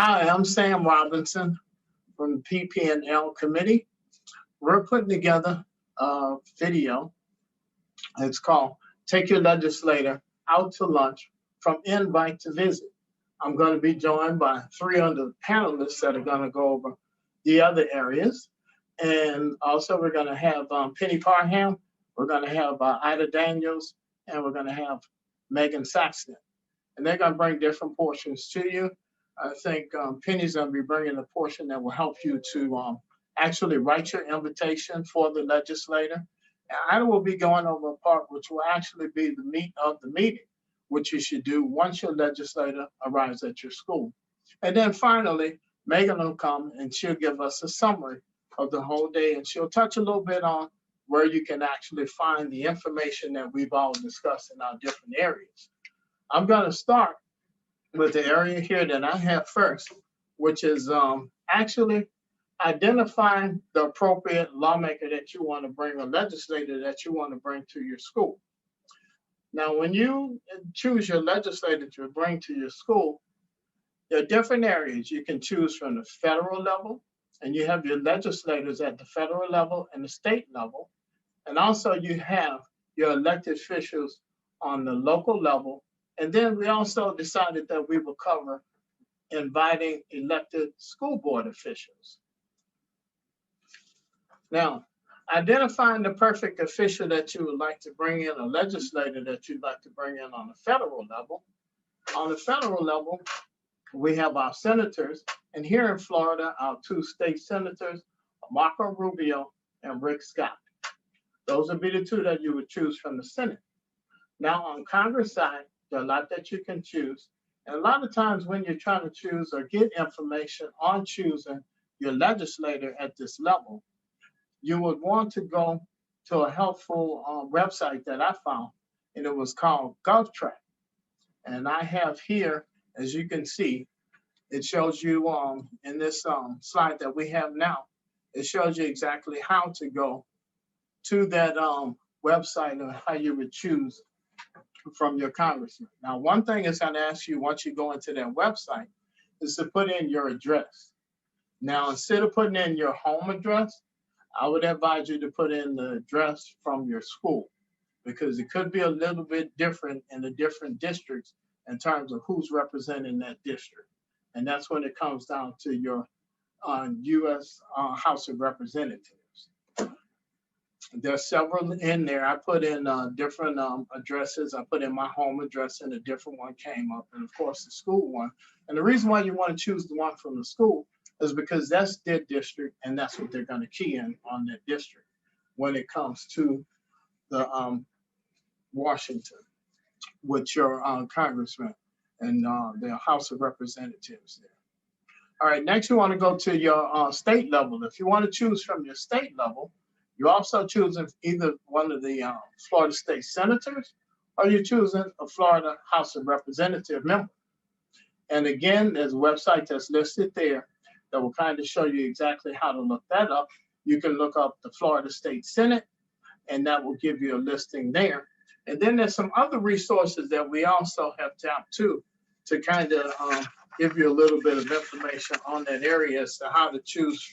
Hi, I'm Sam Robinson from the PP&L committee. We're putting together a video. It's called Take Your Legislator Out to Lunch from Invite to Visit. I'm going to be joined by 3 other panelists that are going to go over the other areas. And also we're going to have Penny Parham, we're going to have Ida Daniels, and we're going to have Megan Saxton. And they're going to bring different portions to you. I think Penny's going to be bringing a portion that will help you to actually write your invitation for the legislator. And Ida will be going over a part which will actually be the meat of the meeting, which you should do once your legislator arrives at your school. And then finally, Megan will come and she'll give us a summary of the whole day, and she'll touch a little bit on where you can actually find the information that we've all discussed in our different areas. I'm going to start with the area here that I have first, which is actually identifying the appropriate lawmaker that you want to bring, or legislator that you want to bring to your school. Now, when you choose your legislator to bring to your school, there are different areas. You can choose from the federal level, and you have your legislators at the federal level and the state level. And also you have your elected officials on the local level. And then we also decided that we will cover inviting elected school board officials. Now, identifying the perfect official that you would like to bring in, a legislator that you'd like to bring in on the federal level. On the federal level, we have our senators, and here in Florida, our 2 state senators, Marco Rubio and Rick Scott. Those would be the 2 that you would choose from the Senate. Now on Congress side, there are a lot that you can choose. And a lot of times when you're trying to choose or get information on choosing your legislator at this level, you would want to go to a helpful website that I found, and it was called GovTrack. And I have here, as you can see, it shows you in this slide that we have now, it shows you exactly how to go to that website and how you would choose from your congressman. Now, one thing is going to ask you once you go into that website is to put in your address. Now, instead of putting in your home address, I would advise you to put in the address from your school, because it could be a little bit different in the different districts in terms of who's representing that district. And that's when it comes down to your U.S. House of Representatives. There's several in there. I put in different addresses. I put in my home address and a different one came up, and of course the school one. And the reason why you want to choose the one from the school is because that's their district, and that's what they're going to key in on that district when it comes to the Washington with your congressman and the House of Representatives there. All right, next you want to go to your state level. If you want to choose from your state level, you're also choosing either one of the Florida state senators, or you're choosing a Florida House of Representative member. And again, there's a website that's listed there that will kind of show you exactly how to look that up. You can look up the Florida State Senate, and that will give you a listing there. And then there's some other resources that we also have tapped to kind of give you a little bit of information on that area as to how to choose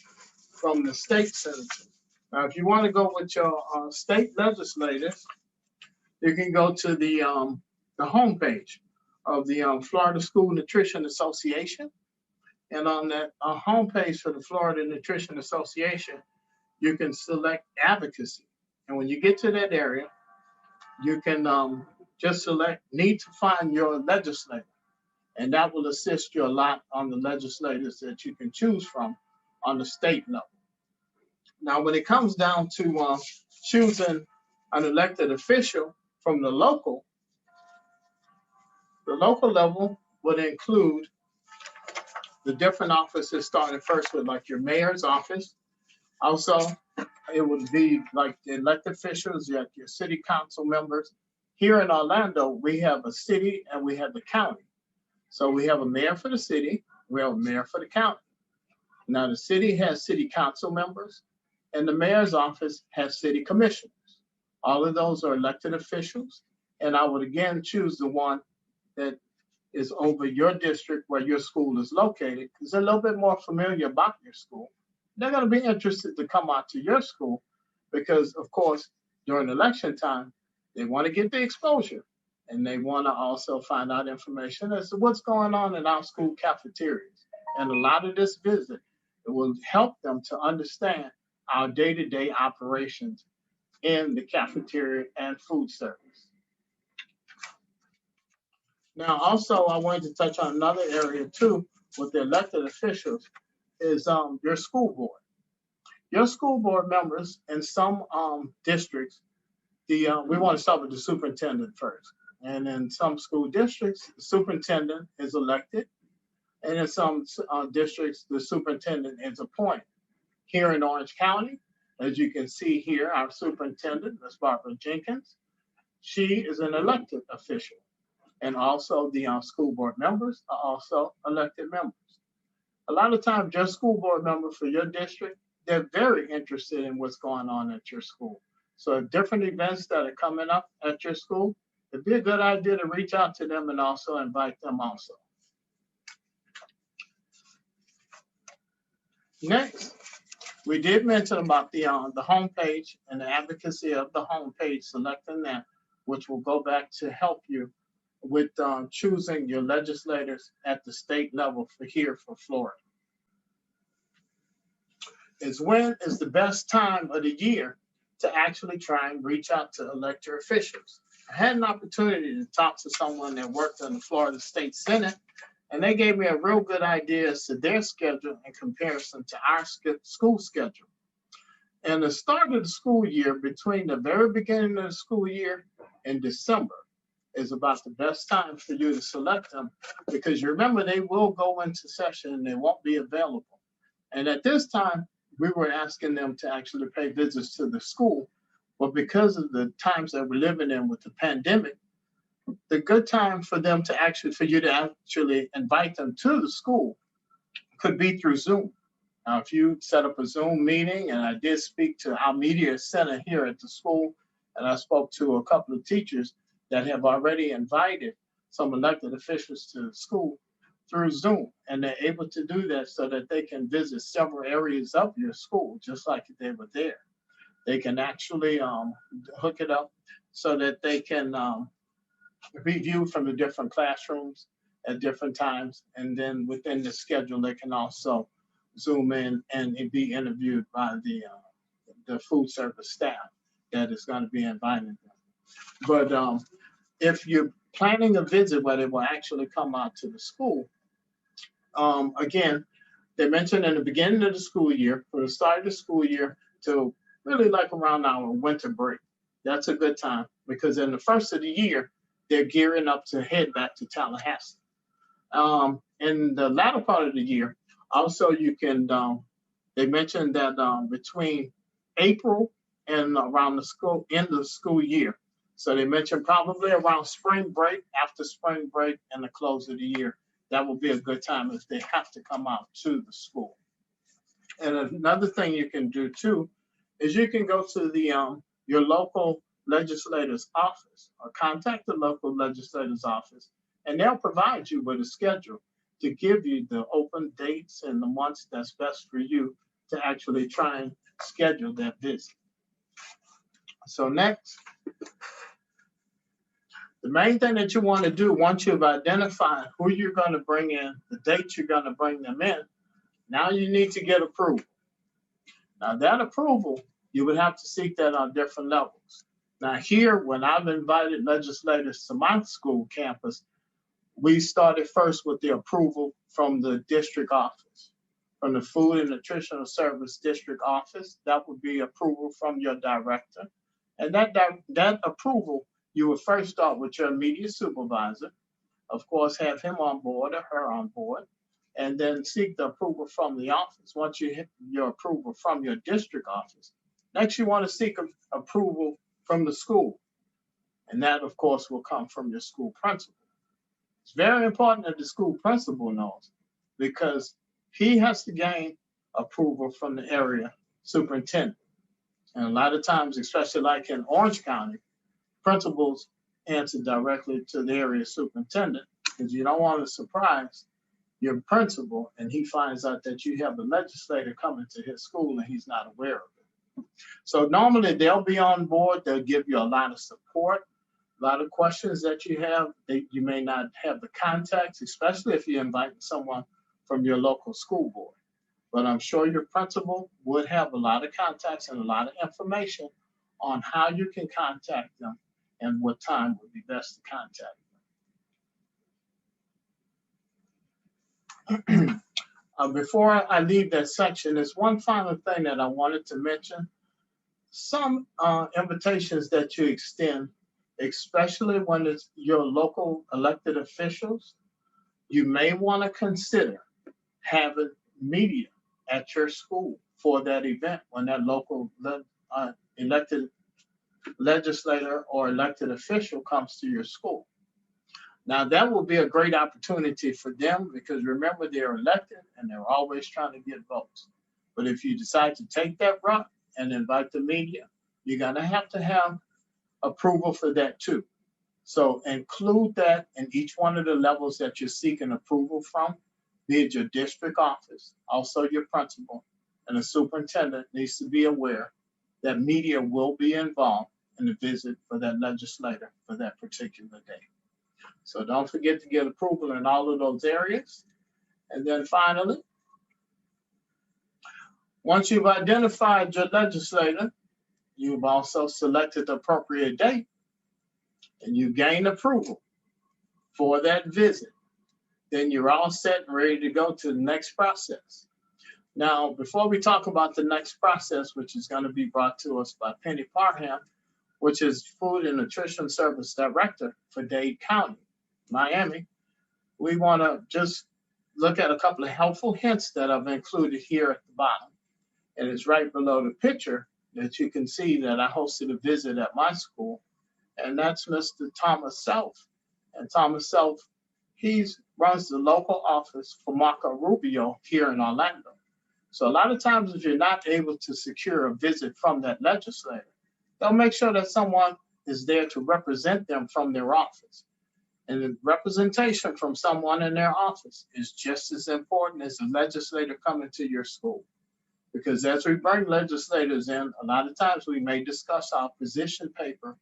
from the state senators. Now, if you want to go with your state legislators, you can go to the homepage of the Florida School Nutrition Association. And on that homepage for the Florida Nutrition Association, you can select advocacy. And when you get to that area, you can just select need to find your legislator. And that will assist you a lot on the legislators that you can choose from on the state level. Now, when it comes down to choosing an elected official from the local level would include the different offices, starting first with like your mayor's office. Also, it would be like the elected officials, you have your city council members. Here in Orlando, we have a city and we have the county. So we have a mayor for the city, we have a mayor for the county. Now the city has city council members, and the mayor's office has city commissioners. All of those are elected officials, and I would again choose the one that is over your district where your school is located, because they're a little bit more familiar about your school. They're going to be interested to come out to your school because, of course, during election time, they want to get the exposure and they want to also find out information as to what's going on in our school cafeterias. And a lot of this visit, it will help them to understand our day-to-day operations in the cafeteria and food service. Now, also, I wanted to touch on another area too with the elected officials is your school board. Your school board members in some districts, we want to start with the superintendent first. And in some school districts, the superintendent is elected. And in some districts, the superintendent is appointed. Here in Orange County, as you can see here, our superintendent, Ms. Barbara Jenkins, she is an elected official. And also the school board members are also elected members. A lot of times your school board member for your district, they're very interested in what's going on at your school. So different events that are coming up at your school, it'd be a good idea to reach out to them and also invite them also. Next, we did mention about the homepage and the advocacy of the homepage, selecting that, which will go back to help you with choosing your legislators at the state level for here for Florida. When is the best time of the year to actually try and reach out to elected officials. I had an opportunity to talk to someone that worked in the Florida State Senate, and they gave me a real good idea as to their schedule in comparison to our school schedule. And the start of the school year, between the very beginning of the school year and December, is about the best time for you to select them, because you remember they will go into session and they won't be available. And at this time, we were asking them to actually pay visits to the school, but because of the times that we're living in with the pandemic, the good time for them to for you to actually invite them to the school could be through Zoom. Now, if you set up a Zoom meeting, and I did speak to our media center here at the school, and I spoke to a couple of teachers that have already invited some elected officials to the school through Zoom, and they're able to do that so that they can visit several areas of your school, just like they were there. They can actually hook it up so that they can be viewed from the different classrooms at different times, and then within the schedule, they can also Zoom in and be interviewed by the food service staff that is going to be inviting them. But if you're planning a visit where they will actually come out to the school, again, they mentioned in the beginning of the school year, from the start of the school year to really like around our winter break. That's a good time, because in the first of the year, they're gearing up to head back to Tallahassee. In the latter part of the year, also you can, they mentioned that between April and around the end of the school year. So they mentioned probably around spring break, after spring break and the close of the year. That will be a good time if they have to come out to the school. And another thing you can do too is you can go to the your local legislator's office, or contact the local legislator's office, and they'll provide you with a schedule to give you the open dates and the months that's best for you to actually try and schedule that visit. So next, the main thing that you want to do once you've identified who you're going to bring in, the dates you're going to bring them in, now you need to get approval. Now that approval, you would have to seek that on different levels. Now here, when I've invited legislators to my school campus, we started first with the approval from the district office, from the Food and Nutritional Service District Office. That would be approval from your director. And that approval, you would first start with your immediate supervisor, of course, have him on board or her on board, and then seek the approval from the office. Once you hit your approval from your district office, next you want to seek approval from the school. And that, of course, will come from your school principal. It's very important that the school principal knows, because he has to gain approval from the area superintendent. And a lot of times, especially like in Orange County, principals answer directly to the area superintendent, because you don't want to surprise your principal and he finds out that you have a legislator coming to his school and he's not aware of it. So normally they'll be on board. They'll give you a lot of support, a lot of questions that you have. You may not have the contacts, especially if you're inviting someone from your local school board. But I'm sure your principal would have a lot of contacts and a lot of information on how you can contact them and what time would be best to contact them. Before I leave that section, there's one final thing that I wanted to mention. Some invitations that you extend, especially when it's your local elected officials, you may want to consider having media at your school for that event when that local elected legislator or elected official comes to your school. Now, that will be a great opportunity for them because remember, they're elected and they're always trying to get votes. But if you decide to take that route and invite the media, you're going to have approval for that too. So include that in each one of the levels that you're seeking approval from, be it your district office, also your principal, and the superintendent needs to be aware that media will be involved in the visit for that legislator for that particular day. So don't forget to get approval in all of those areas. And then finally, once you've identified your legislator, you've also selected the appropriate date and you gain approval for that visit. Then you're all set and ready to go to the next process. Now, before we talk about the next process, which is going to be brought to us by Penny Parham, which is Food and Nutrition Service Director for Dade County, Miami, we want to just look at a couple of helpful hints that I've included here at the bottom. And it's right below the picture that you can see that I hosted a visit at my school, and that's Mr. Thomas Self. And Thomas Self, he runs the local office for Marco Rubio here in Orlando. So a lot of times if you're not able to secure a visit from that legislator, they'll make sure that someone is there to represent them from their office. And the representation from someone in their office is just as important as a legislator coming to your school. Because as we bring legislators in, a lot of times we may discuss our position paper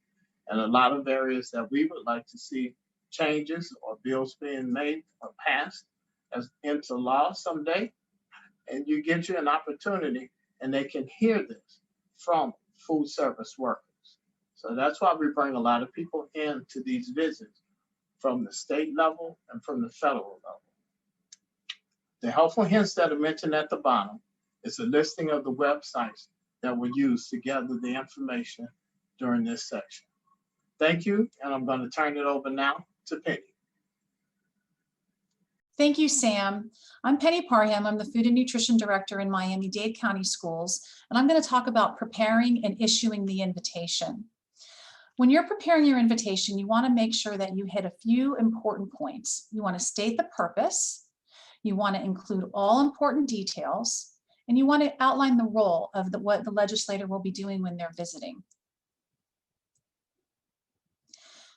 and a lot of areas that we would like to see changes or bills being made or passed as into law someday. And you get you an opportunity and they can hear this from food service workers. So that's why we bring a lot of people in to these visits from the state level and from the federal level. The helpful hints that are mentioned at the bottom is a listing of the websites that were used to gather the information during this section. Thank you, and I'm going to turn it over now to Penny. Thank you, Sam. I'm Penny Parham. I'm the Food and Nutrition Director in Miami-Dade County Schools, and I'm going to talk about preparing and issuing the invitation. When you're preparing your invitation, you want to make sure that you hit a few important points. You want to state the purpose, you want to include all important details, and you want to outline the role of what the legislator will be doing when they're visiting.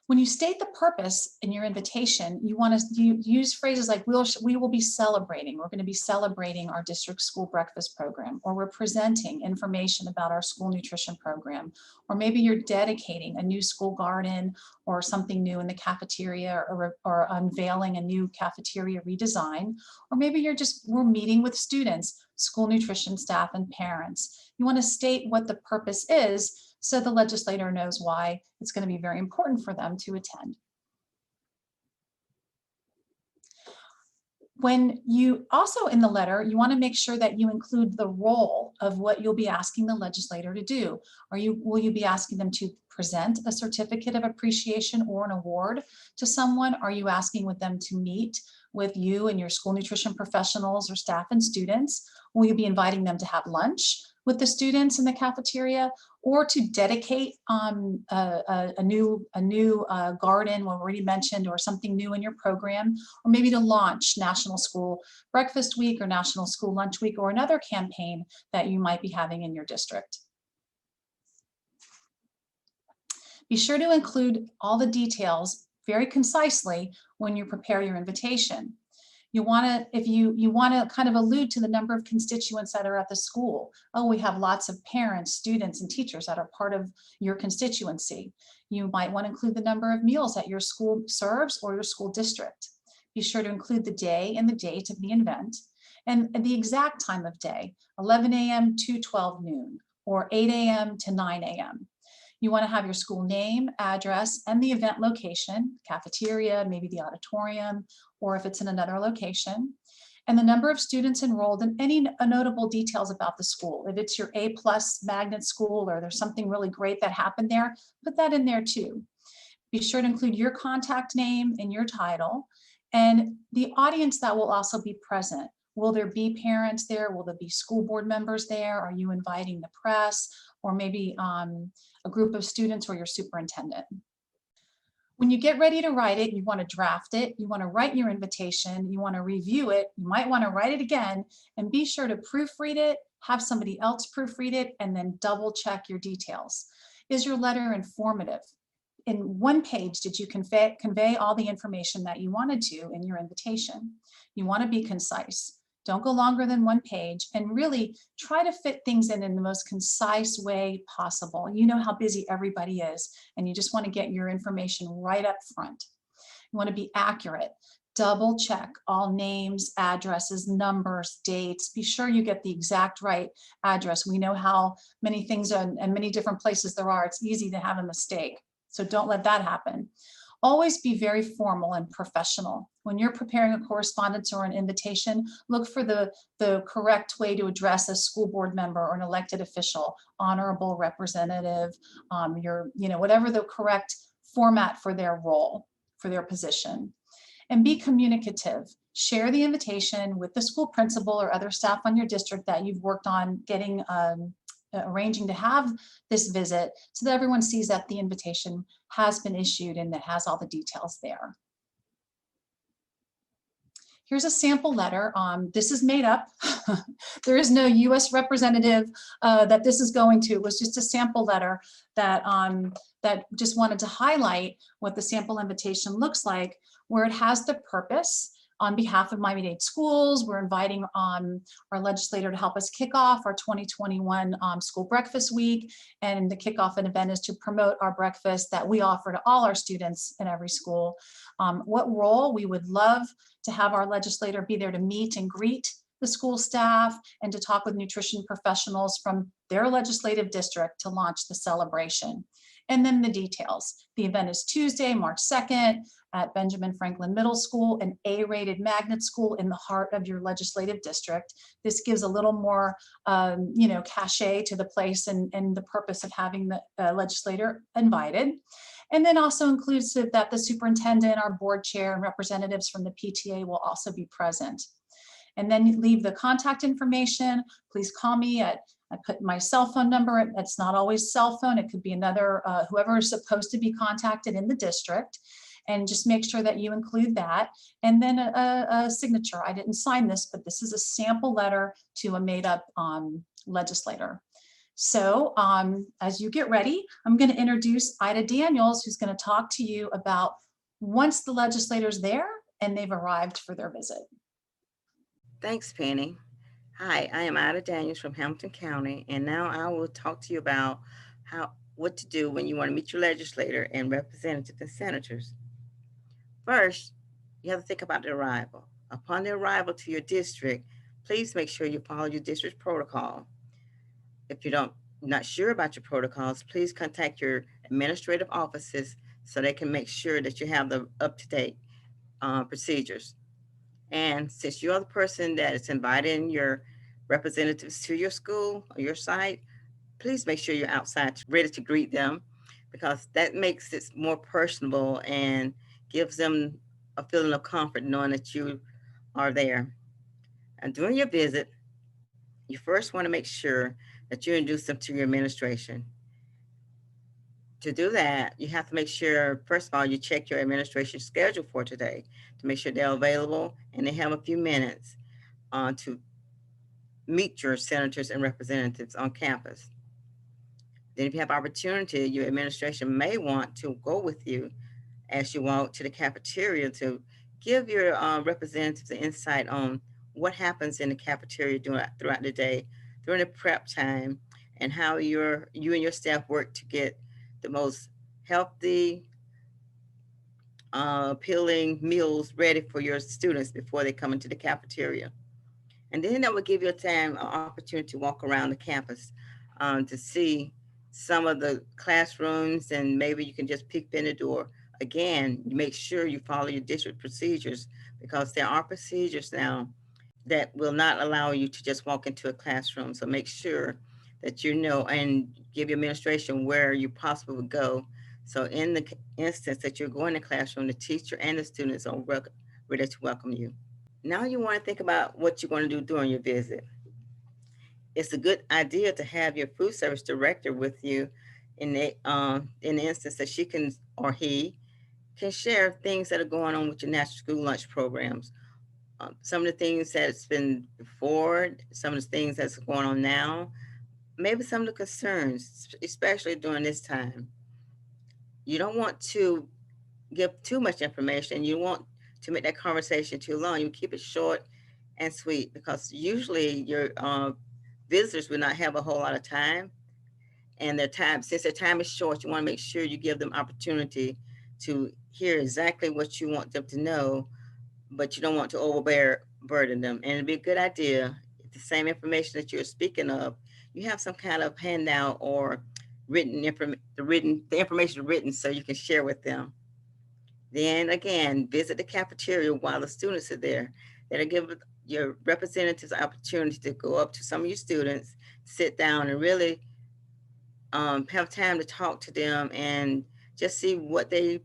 When you state the purpose in your invitation, you want to use phrases like, we will be celebrating. We're going to be celebrating our district school breakfast program, or we're presenting information about our school nutrition program, or maybe you're dedicating a new school garden or something new in the cafeteria, or unveiling a new cafeteria redesign, or maybe we're meeting with students, school nutrition staff, and parents. You want to state what the purpose is so the legislator knows why it's going to be very important for them to attend. When you also in the letter, you want to make sure that you include the role of what you'll be asking the legislator to do. Will you be asking them to present a certificate of appreciation or an award to someone? Are you asking with them to meet with you and your school nutrition professionals or staff and students? Will you be inviting them to have lunch with the students in the cafeteria, or to dedicate a new garden, we already mentioned, or something new in your program, or maybe to launch National School Breakfast Week or National School Lunch Week, or another campaign that you might be having in your district. Be sure to include all the details very concisely when you prepare your invitation. You want to, if you want to kind of allude to the number of constituents that are at the school. Oh, we have lots of parents, students, and teachers that are part of your constituency. You might want to include the number of meals that your school serves or your school district. Be sure to include the day and the date of the event and the exact time of day, 11 a.m. to 12 noon or 8 a.m. to 9 a.m. You want to have your school name, address, and the event location, cafeteria, maybe the auditorium, or if it's in another location, and the number of students enrolled and any notable details about the school. If it's your A+ magnet school or there's something really great that happened there, put that in there too. Be sure to include your contact name and your title and the audience that will also be present. Will there be parents there? Will there be school board members there? Are you inviting the press or maybe a group of students or your superintendent? When you get ready to write it, you want to draft it, you want to write your invitation, you want to review it, you might want to write it again, and be sure to proofread it, have somebody else proofread it, and then double check your details. Is your letter informative? In one page, did you convey all the information that you wanted to in your invitation? You want to be concise. Don't go longer than one page and really try to fit things in the most concise way possible. You know how busy everybody is, and you just want to get your information right up front. You want to be accurate. Double check all names, addresses, numbers, dates. Be sure you get the exact right address. We know how many things and many different places there are. It's easy to have a mistake. So don't let that happen. Always be very formal and professional. When you're preparing a correspondence or an invitation, look for the correct way to address a school board member or an elected official, honorable representative, whatever the correct format for their role, for their position. And be communicative. Share the invitation with the school principal or other staff on your district that you've worked on getting arranging to have this visit so that everyone sees that the invitation has been issued and it has all the details there. Here's a sample letter. This is made up. There is no U.S. representative that this is going to. It was just a sample letter that, that just wanted to highlight what the sample invitation looks like, where it has the purpose. On behalf of Miami-Dade Schools, we're inviting our legislator to help us kick off our 2021 School Breakfast Week. And the kickoff event is to promote our breakfast that we offer to all our students in every school. What role we would love to have our legislator be there to meet and greet the school staff and to talk with nutrition professionals from their legislative district to launch the celebration. And then the details. The event is Tuesday, March 2nd at Benjamin Franklin Middle School, an A-rated magnet school in the heart of your legislative district. This gives a little more, cachet to the place and the purpose of having the legislator invited. And then also includes that the superintendent, our board chair, and representatives from the PTA will also be present. And then leave the contact information. Please call me I put my cell phone number. It's not always cell phone. It could be another, whoever is supposed to be contacted in the district. And just make sure that you include that. And then a signature. I didn't sign this, but this is a sample letter to a made up legislator. So as you get ready, I'm going to introduce Ida Daniels, who's going to talk to you about once the legislator's there and they've arrived for their visit. Thanks, Penny. Hi, I am Ida Daniels from Hamilton County, and now I will talk to you about what to do when you want to meet your legislator and representatives and senators. First, you have to think about the arrival. Upon the arrival to your district, please make sure you follow your district's protocol. If you're not sure about your protocols, please contact your administrative offices so they can make sure that you have the up-to-date procedures. And since you're the person that is inviting your representatives to your school or your site, please make sure you're outside ready to greet them, because that makes it more personable and gives them a feeling of comfort knowing that you are there. And during your visit, you first want to make sure that you introduce them to your administration. To do that, you have to make sure, first of all, you check your administration schedule for today to make sure they're available and they have a few minutes to meet your senators and representatives on campus. Then if you have opportunity, your administration may want to go with you as you walk to the cafeteria to give your representatives an insight on what happens in the cafeteria throughout the day, during the prep time, and how you and your staff work to get the most healthy, appealing meals ready for your students before they come into the cafeteria. And then that will give you an opportunity to walk around the campus to see some of the classrooms, and maybe you can just peek in the door. Again, make sure you follow your district procedures, because there are procedures now that will not allow you to just walk into a classroom. So make sure that you know and give your administration where you possibly would go. So in the instance that you're going to classroom, the teacher and the students are ready to welcome you. Now you want to think about what you're going to do during your visit. It's a good idea to have your food service director with you in the instance that she can, or he can, share things that are going on with your national school lunch programs. Some of the things that's been before, some of the things that's going on now, maybe some of the concerns, especially during this time. You don't want to give too much information. You want to make that conversation too long. You keep it short and sweet, because usually your visitors will not have a whole lot of time, and since their time is short, you want to make sure you give them opportunity to hear exactly what you want them to know, but you don't want to overburden them. And it'd be a good idea if the same information that you're speaking of, you have some kind of handout or the information written so you can share with them. Then again, visit the cafeteria while the students are there. That'll give your representatives the opportunity to go up to some of your students, sit down, and really have time to talk to them and just see what they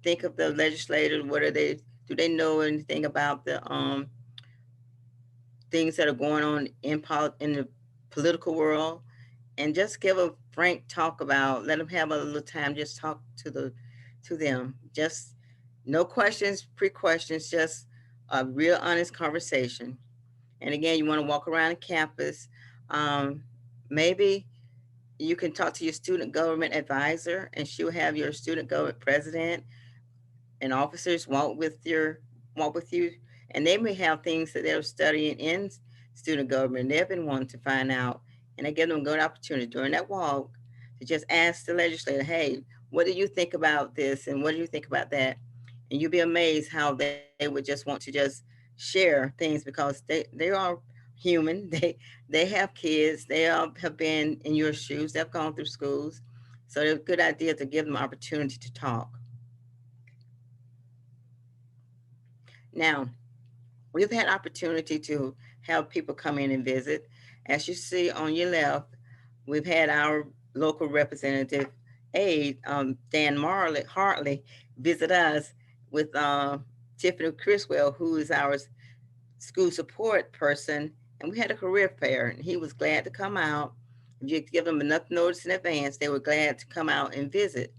think of the legislators. Do they know anything about the things that are going on in the political world? And just give a frank talk about, let them have a little time, just talk to them. Just no questions, pre-questions, just a real honest conversation. And again, you want to walk around the campus. Maybe you can talk to your student government advisor, and she'll have your student government president and officers walk with you, and they may have things that they're studying in student government. They've been wanting to find out, and I give them a good opportunity during that walk to just ask the legislator, "Hey, what do you think about this, and what do you think about that?" And you'll be amazed how they would just want to just share things, because they are human. They have kids. They all have been in your shoes. They've gone through schools, so it's a good idea to give them opportunity to talk. Now, we've had opportunity to have people come in and visit. As you see on your left, we've had our local representative aide, Dan Hartley, visit us with Tiffany Criswell, who is our school support person, and we had a career fair, and he was glad to come out. If you give them enough notice in advance, they were glad to come out and visit.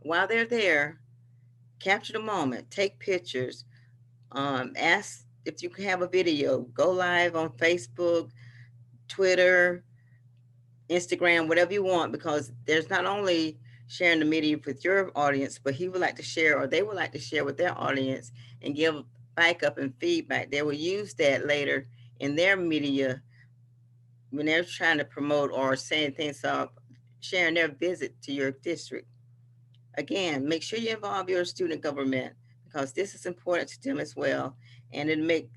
While they're there, capture the moment, take pictures, ask if you can have a video, go live on Facebook, Twitter, Instagram, whatever you want, because there's not only sharing the media with your audience, but he would like to share, or they would like to share with their audience and give backup and feedback. They will use that later in their media when they're trying to promote or saying things up, sharing their visit to your district. Again, make sure you involve your student government, because this is important to them as well. And it'll make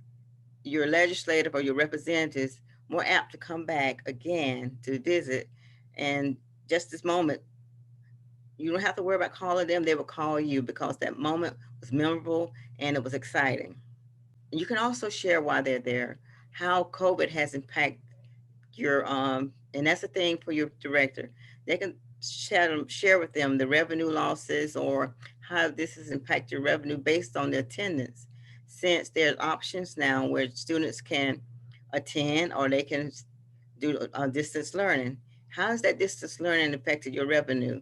your legislative or your representatives more apt to come back again to visit. And just this moment, you don't have to worry about calling them. They will call you, because that moment was memorable and it was exciting. You can also share while they're there how COVID has impacted your and that's the thing for your director. They can share with them the revenue losses, or how this has impacted your revenue based on the attendance, since there's options now where students can attend or they can do distance learning. How has that distance learning affected your revenue,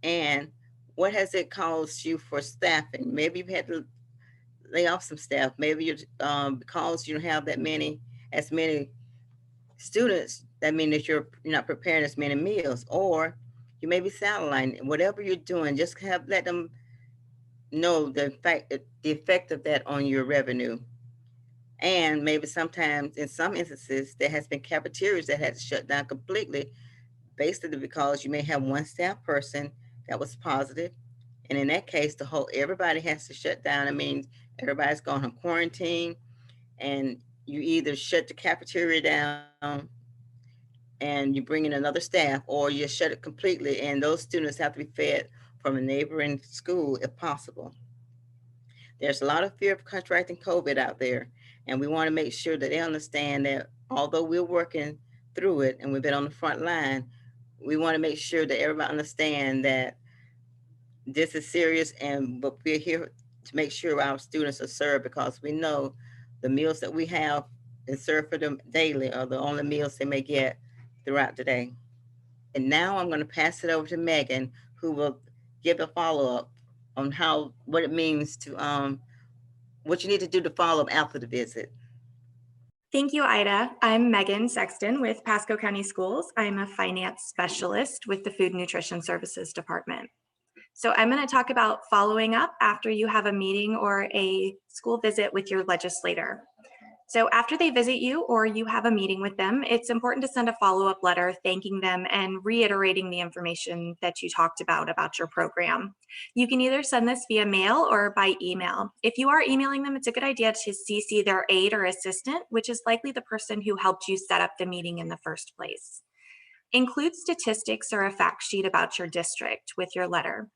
and what has it caused you for staffing? Maybe you've had to lay off some staff. Maybe you because you don't have as many students, that mean that you're not preparing as many meals, or you may be satellite. Whatever you're doing, just let them know the effect of that on your revenue. And maybe sometimes, in some instances, there has been cafeterias that had to shut down completely, basically because you may have one staff person that was positive, and in that case, everybody has to shut down. I mean, everybody's gone on quarantine, and you either shut the cafeteria down and you bring in another staff, or you shut it completely, and those students have to be fed from a neighboring school if possible. There's a lot of fear of contracting COVID out there, and we want to make sure that they understand that although we're working through it and we've been on the front line, we want to make sure that everybody understand that this is serious, but we're here to make sure our students are served, because we know the meals that we have and serve for them daily are the only meals they may get throughout the day. And now I'm going to pass it over to Megan, who will give a follow-up on what it means to what you need to do to follow up after the visit. Thank you, Ida. I'm Megan Sexton with Pasco County Schools. I'm a finance specialist with the Food and Nutrition Services Department. So I'm going to talk about following up after you have a meeting or a school visit with your legislator. So after they visit you or you have a meeting with them, it's important to send a follow-up letter thanking them and reiterating the information that you talked about your program. You can either send this via mail or by email. If you are emailing them, it's a good idea to CC their aide or assistant, which is likely the person who helped you set up the meeting in the first place. Include statistics or a fact sheet about your district with your letter.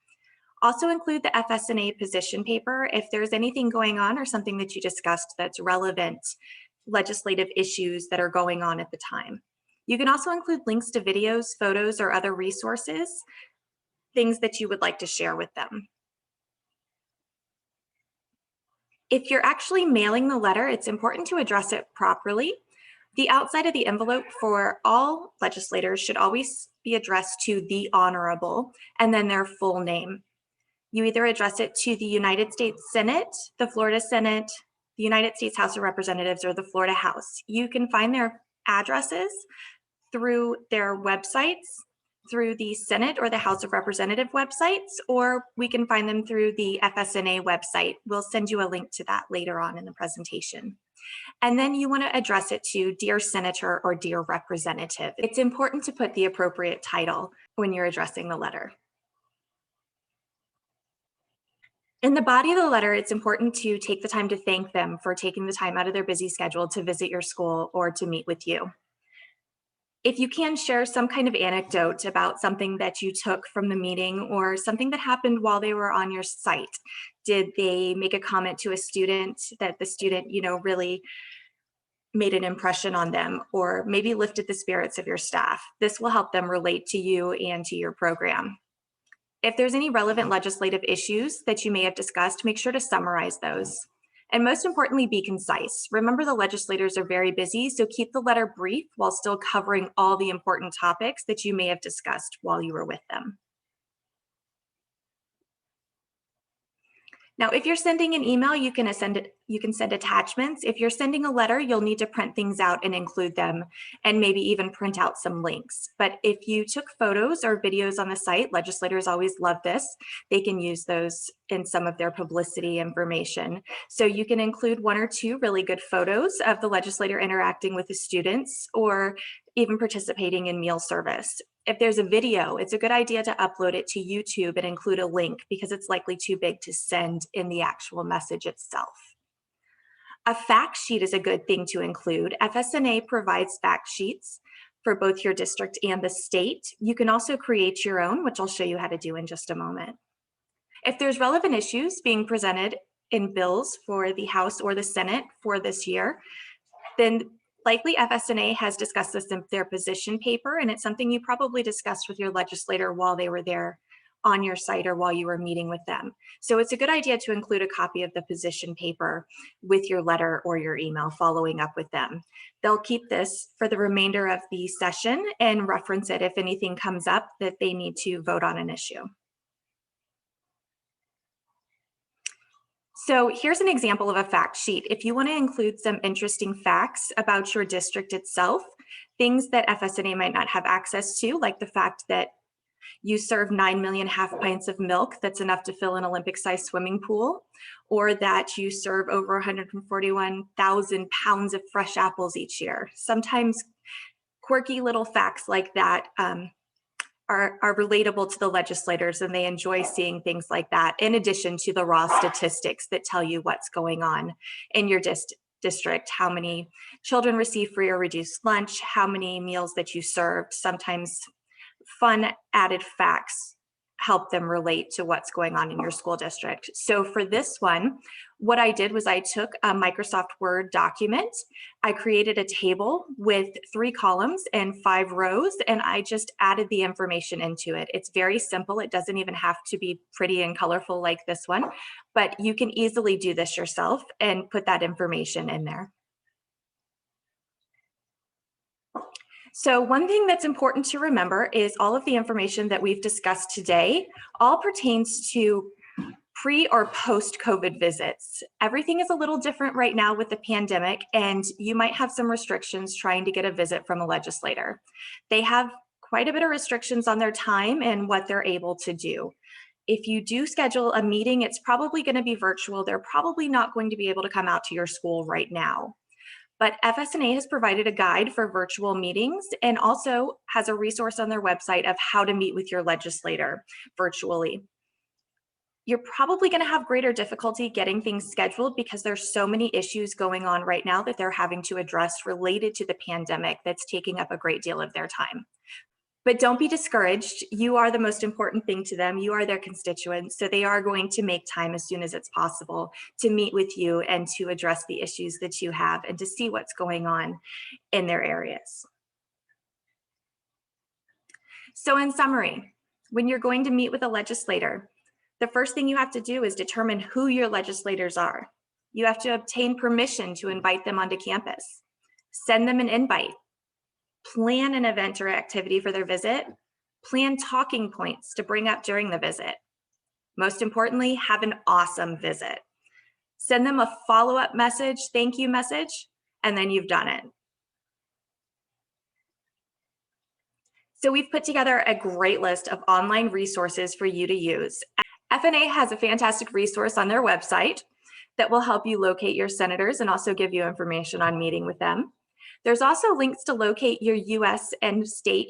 Also include the FSNA position paper if there's anything going on or something that you discussed that's relevant legislative issues that are going on at the time. You can also include links to videos, photos, or other resources, things that you would like to share with them. If you're actually mailing the letter, it's important to address it properly. The outside of the envelope for all legislators should always be addressed to the Honorable and then their full name. You either address it to the United States Senate, the Florida Senate, the United States House of Representatives, or the Florida House. You can find their addresses through their websites, through the Senate or the House of Representative websites, or we can find them through the FSNA website. We'll send you a link to that later on in the presentation. And then you want to address it to Dear Senator or Dear Representative. It's important to put the appropriate title when you're addressing the letter. In the body of the letter, it's important to take the time to thank them for taking the time out of their busy schedule to visit your school or to meet with you. If you can, share some kind of anecdote about something that you took from the meeting or something that happened while they were on your site. Did they make a comment to a student that the student, really made an impression on them, or maybe lifted the spirits of your staff? This will help them relate to you and to your program. If there's any relevant legislative issues that you may have discussed, make sure to summarize those. And most importantly, be concise. Remember, the legislators are very busy, so keep the letter brief while still covering all the important topics that you may have discussed while you were with them. Now, if you're sending an email, you can send attachments. If you're sending a letter, you'll need to print things out and include them, and maybe even print out some links. But if you took photos or videos on the site, legislators always love this. They can use those in some of their publicity information. So you can include 1 or 2 really good photos of the legislator interacting with the students or even participating in meal service. If there's a video, it's a good idea to upload it to YouTube and include a link because it's likely too big to send in the actual message itself. A fact sheet is a good thing to include. FSNA provides fact sheets for both your district and the state. You can also create your own, which I'll show you how to do in just a moment. If there's relevant issues being presented in bills for the House or the Senate for this year, then likely FSNA has discussed this in their position paper, and it's something you probably discussed with your legislator while they were there on your site or while you were meeting with them. So it's a good idea to include a copy of the position paper with your letter or your email following up with them. They'll keep this for the remainder of the session and reference it if anything comes up that they need to vote on an issue. So here's an example of a fact sheet. If you want to include some interesting facts about your district itself, things that FSNA might not have access to, like the fact that you serve 9 million half pints of milk that's enough to fill an Olympic-sized swimming pool, or that you serve over 141,000 pounds of fresh apples each year. Sometimes quirky little facts like that are relatable to the legislators, and they enjoy seeing things like that, in addition to the raw statistics that tell you what's going on in your district, how many children receive free or reduced lunch, how many meals that you served. Sometimes fun added facts help them relate to what's going on in your school district. So for this one, what I did was I took a Microsoft Word document, I created a table with 3 columns and 5 rows, and I just added the information into it. It's very simple. It doesn't even have to be pretty and colorful like this one, but you can easily do this yourself and put that information in there. So one thing that's important to remember is all of the information that we've discussed today all pertains to pre or post COVID visits. Everything is a little different right now with the pandemic, and you might have some restrictions trying to get a visit from a legislator. They have quite a bit of restrictions on their time and what they're able to do. If you do schedule a meeting, it's probably going to be virtual. They're probably not going to be able to come out to your school right now. But FSNA has provided a guide for virtual meetings and also has a resource on their website of how to meet with your legislator virtually. You're probably going to have greater difficulty getting things scheduled because there's so many issues going on right now that they're having to address related to the pandemic that's taking up a great deal of their time. But don't be discouraged. You are the most important thing to them. You are their constituents. So they are going to make time as soon as it's possible to meet with you and to address the issues that you have and to see what's going on in their areas. So in summary, when you're going to meet with a legislator, the first thing you have to do is determine who your legislators are. You have to obtain permission to invite them onto campus, send them an invite, plan an event or activity for their visit, plan talking points to bring up during the visit. Most importantly, have an awesome visit. Send them a follow-up message, thank you message, and then you've done it. So we've put together a great list of online resources for you to use. FNA has a fantastic resource on their website that will help you locate your senators and also give you information on meeting with them. There's also links to locate your US and state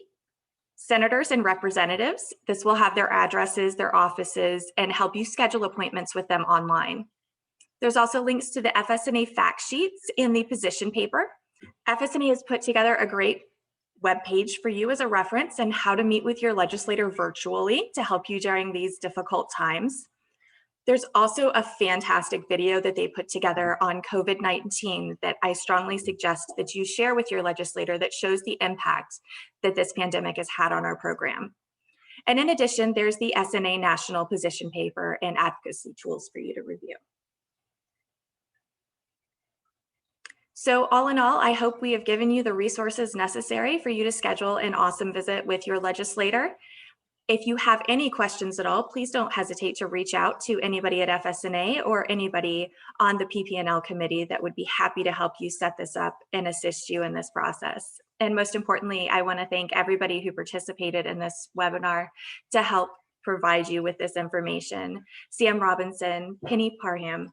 senators and representatives. This will have their addresses, their offices, and help you schedule appointments with them online. There's also links to the FSNA fact sheets in the position paper. FSNA has put together a great web page for you as a reference and how to meet with your legislator virtually to help you during these difficult times. There's also a fantastic video that they put together on COVID-19 that I strongly suggest that you share with your legislator that shows the impact that this pandemic has had on our program. And in addition, there's the SNA National Position Paper and advocacy tools for you to review. So all in all, I hope we have given you the resources necessary for you to schedule an awesome visit with your legislator. If you have any questions at all, please don't hesitate to reach out to anybody at FSNA or anybody on the PPNL committee that would be happy to help you set this up and assist you in this process. And most importantly, I want to thank everybody who participated in this webinar to help provide you with this information. Sam Robinson, Penny Parham,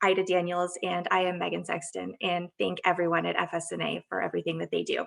Ida Daniels, and I am Megan Sexton, and thank everyone at FSNA for everything that they do.